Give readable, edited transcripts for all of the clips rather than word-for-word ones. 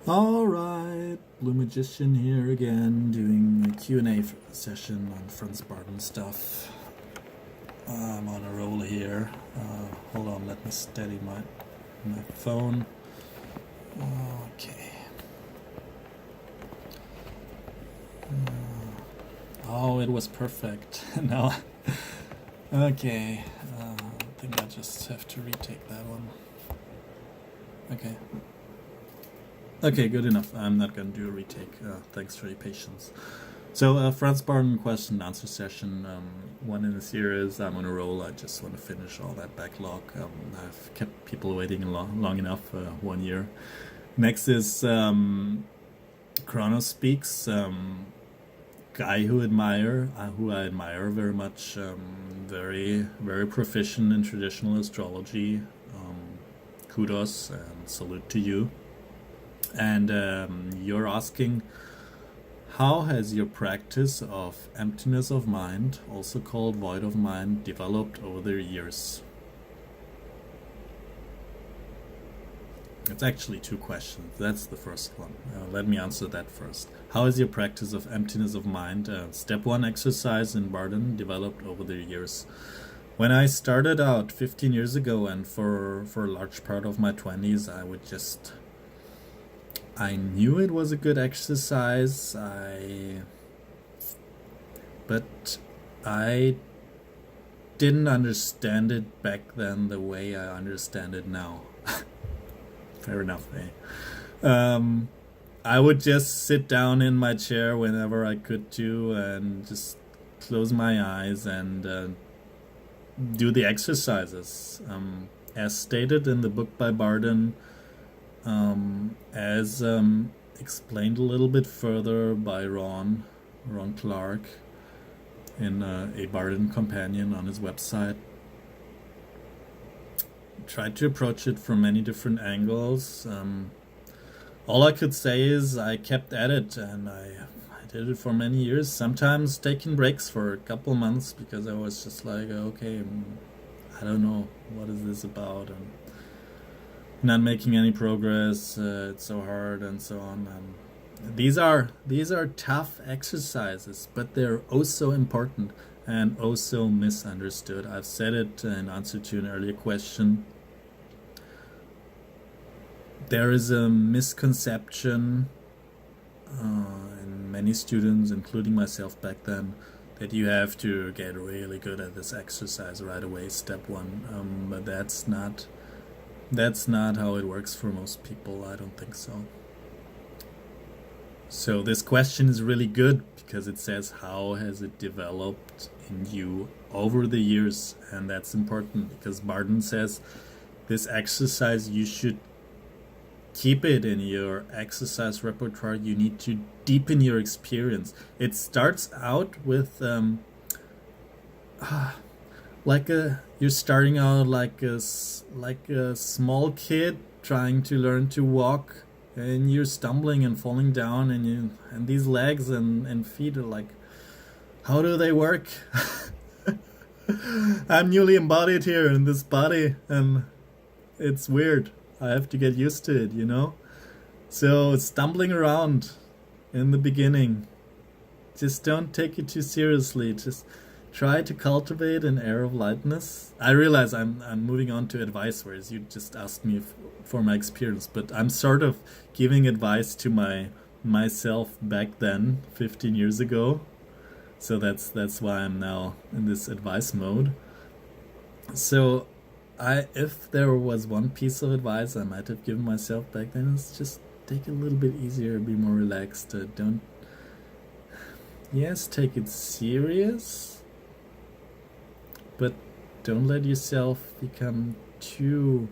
Alright, BlueMagician here again, doing a Q&A session on Franz Bardon stuff. I'm on a roll here. Hold on, let me steady my phone. Okay. Oh, it was perfect. No. Okay. I think I just have to retake that one. Okay. Okay, good enough. I'm not going to do a retake. Thanks for your patience. So, Franz Bardon question and answer session, one in a series. I'm on a roll. I just want to finish all that backlog. I've kept people waiting long enough, 1 year. Next is Chronos Speaks, guy who I admire very much, very, very proficient in traditional astrology. Kudos and salute to you. And you're asking, how has your practice of emptiness of mind, also called void of mind, developed over the years? It's actually two questions. That's the first one. Let me answer that first. How has your practice of emptiness of mind, step one exercise in Bardon, developed over the years? When I started out 15 years ago, and for a large part of my 20s, I knew it was a good exercise, but I didn't understand it back then the way I understand it now. Fair enough, eh? I would just sit down in my chair whenever I could to and just close my eyes and do the exercises. As stated in the book by Bardon, as explained a little bit further by Ron Clark in a Bardon Companion on his website. Tried to approach it from many different angles. All I could say is I kept at it, and I did it for many years, sometimes taking breaks for a couple months because I was just like, okay, I don't know, what is this about? And not making any progress, it's so hard and so on. These are tough exercises, but they're oh so important and oh so misunderstood. I've said it in answer to an earlier question. There is a misconception in many students, including myself back then, that you have to get really good at this exercise right away, step one. But that's not how it works for most people. I don't think so. So this question is really good because it says, how has it developed in you over the years? And that's important because Bardon says this exercise, you should keep it in your exercise repertoire. You need to deepen your experience. It starts out with you're starting out like a small kid trying to learn to walk, and you're stumbling and falling down, and these legs and feet are like, how do they work? I'm newly embodied here in this body, and it's weird. I have to get used to it, you know? So stumbling around in the beginning, just don't take it too seriously. Just try to cultivate an air of lightness. I realize I'm moving on to advice, whereas you just asked me for my experience, but I'm sort of giving advice to myself back then, 15 years ago. So that's why I'm now in this advice mode. So if there was one piece of advice I might have given myself back then, is just take it a little bit easier, be more relaxed. Take it serious, but don't let yourself become too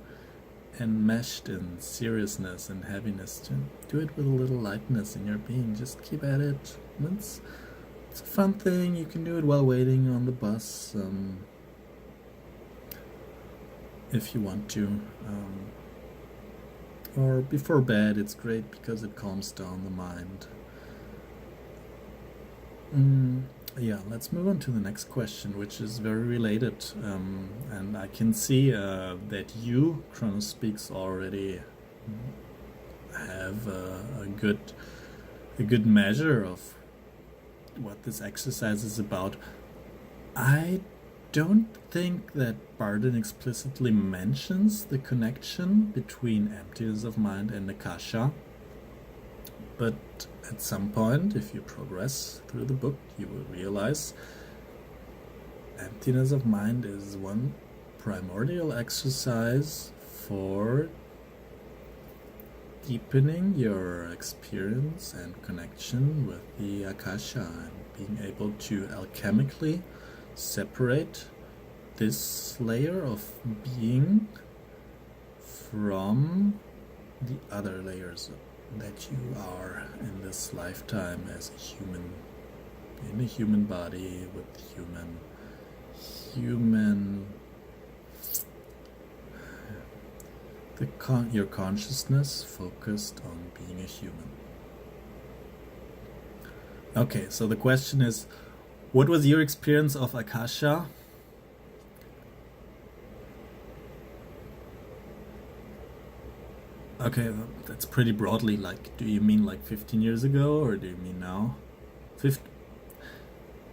enmeshed in seriousness and heaviness. Do it with a little lightness in your being. Just keep at it. It's a fun thing. You can do it while waiting on the bus, if you want to, or before bed. It's great because it calms down the mind. Yeah, let's move on to the next question, which is very related, and I can see that you, Chronos Speaks, already have have a good measure of what this exercise is about. I don't think that Bardon explicitly mentions the connection between Emptiness of Mind and Akasha, but at some point, if you progress through the book, you will realize Emptiness of Mind is one primordial exercise for deepening your experience and connection with the Akasha and being able to alchemically separate this layer of being from the other layers that you are in this lifetime as a human, in a human body with human your consciousness focused on being a human. Okay, so the question is, what was your experience of Akasha? Okay, that's pretty broadly, like, do you mean like 15 years ago, or do you mean now?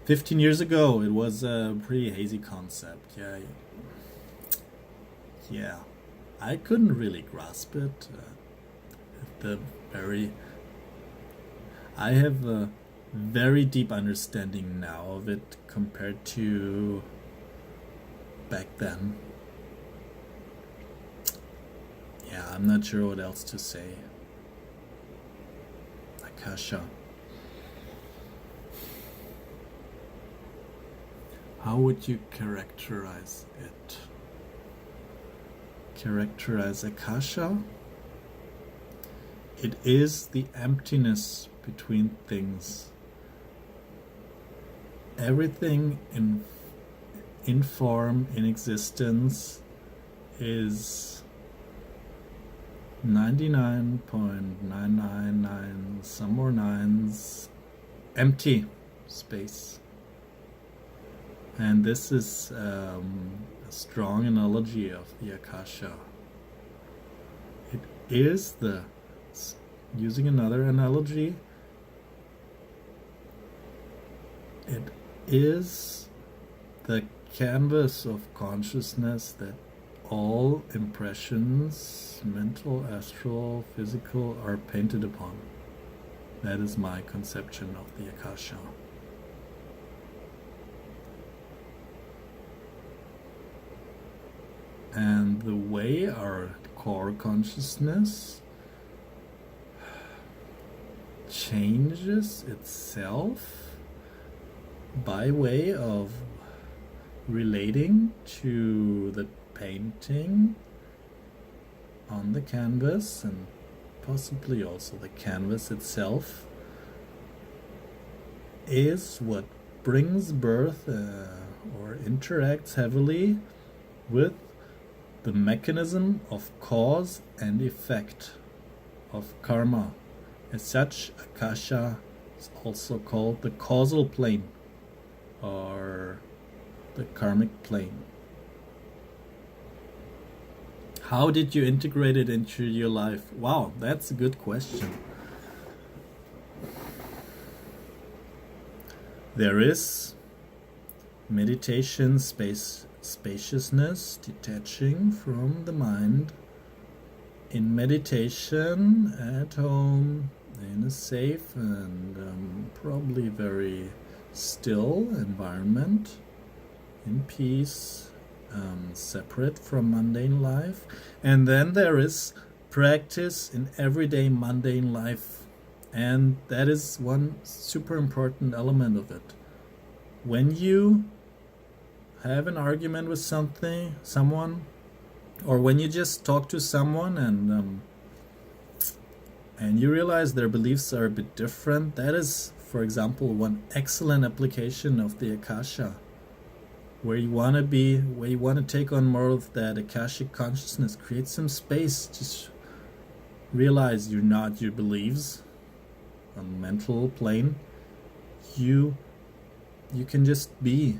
15 years ago, it was a pretty hazy concept, yeah. I couldn't really grasp it. I have a very deep understanding now of it compared to back then. Yeah, I'm not sure what else to say. Akasha. How would you characterize it? Characterize Akasha? It is the emptiness between things. Everything in form, in existence, is 99.999 some more nines empty space. And this is a strong analogy of the Akasha. It is using another analogy, it is the canvas of consciousness that all impressions, mental, astral, physical, are painted upon. That is my conception of the Akasha. And the way our core consciousness changes itself by way of relating to the painting on the canvas, and possibly also the canvas itself, is what brings birth or interacts heavily with the mechanism of cause and effect of karma. As such, Akasha is also called the causal plane or the karmic plane. How did you integrate it into your life? Wow, that's a good question. There is meditation, spaciousness, detaching from the mind. In meditation, at home, in a safe and probably very still environment, in peace, separate from mundane life. And then there is practice in everyday mundane life, and that is one super important element of it. When you have an argument with someone, or when you just talk to someone and you realize their beliefs are a bit different, that is, for example, one excellent application of the Akasha, where you want to take on more of that Akashic consciousness. Create some space. Just realize you're not your beliefs on the mental plane. You can just be.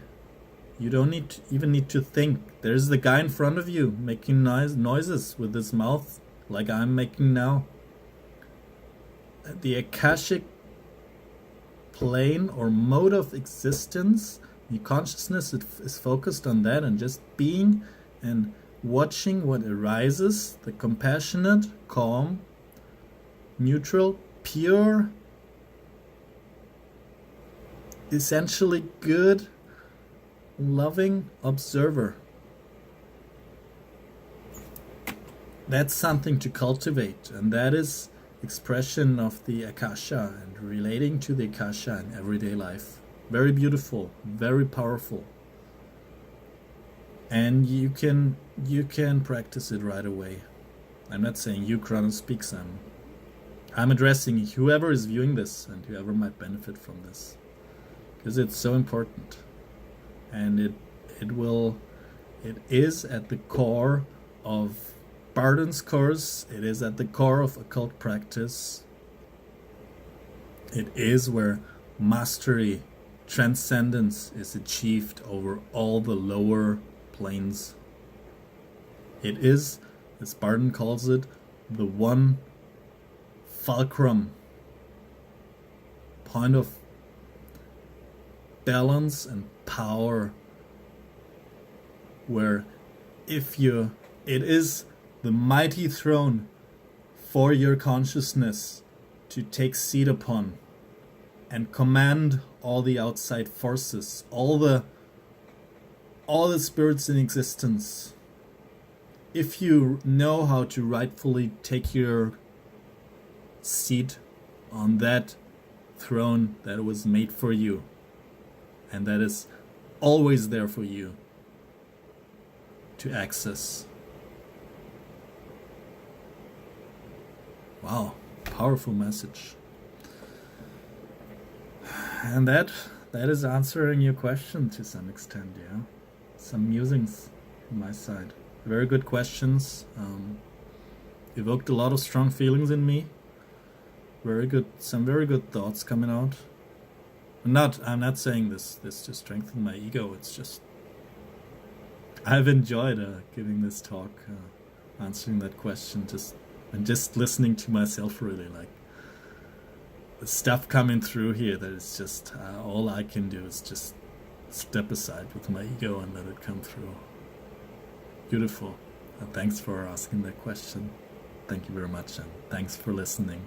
You don't even need to think. There's the guy in front of you making noises with his mouth like I'm making now. the Akashic plane or mode of existence. The consciousness is focused on that and just being and watching what arises, the compassionate, calm, neutral, pure, essentially good, loving observer. That's something to cultivate, and that is expression of the Akasha and relating to the Akasha in everyday life. Very beautiful, very powerful. And you can practice it right away. I'm not saying you, Kronos Speaks. I'm addressing whoever is viewing this and whoever might benefit from this, because it's so important, and it is at the core of Bardon's course. It is at the core of occult practice. It is where mastery, transcendence is achieved over all the lower planes. It is, as Bardon calls it, the one fulcrum, point of balance and power, where it is the mighty throne for your consciousness to take seat upon and command all the outside forces, all the spirits in existence. If you know how to rightfully take your seat on that throne that was made for you and that is always there for you to access. Wow, powerful message. And that is answering your question to some extent, yeah. Some musings from my side. Very good questions. Evoked a lot of strong feelings in me. Some very good thoughts coming out. I'm not saying this to strengthen my ego. It's just I've enjoyed giving this talk, answering that question, and just listening to myself, really, like the stuff coming through here. That is just all I can do is just step aside with my ego and let it come through. Beautiful. Thanks for asking that question. Thank you very much, and thanks for listening.